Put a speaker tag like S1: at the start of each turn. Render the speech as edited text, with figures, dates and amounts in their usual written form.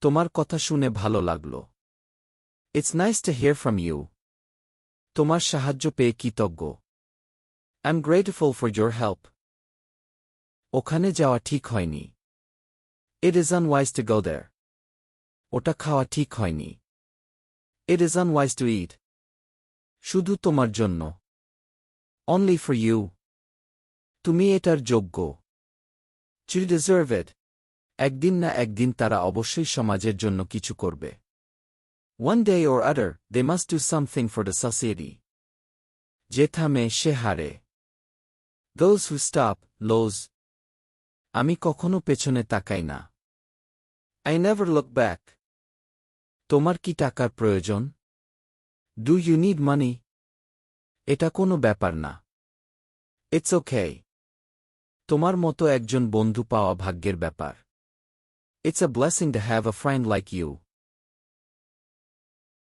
S1: তোমার কথা শুনে ভালো লাগলো। It's nice to hear from you. তোমার সাহায্য পেয়ে কৃতজ্ঞ। I'm grateful for your help. ওখানে যাওয়া ঠিক হয়নি। It is unwise to go there. ওটা খাওয়া ঠিক হয়নি। It is unwise to eat. শুধু তোমার জন্য। Only for you. তুমি এটার যোগ্য। You deserve it. একদিন না একদিন তারা অবশ্যই সমাজের জন্য কিছু করবে। One day or other, they must do something for the society. যে থামে সে হারে। Those who stop, lose. আমি কখনো পেছনে তাকাই না। I never look back. তোমার কি টাকার প্রয়োজন? Do you need money? এটা কোনো ব্যাপার না। It's okay. তোমার মতো একজন বন্ধু পাওয়া ভাগ্যের ব্যাপার। It's a blessing to have a friend like you.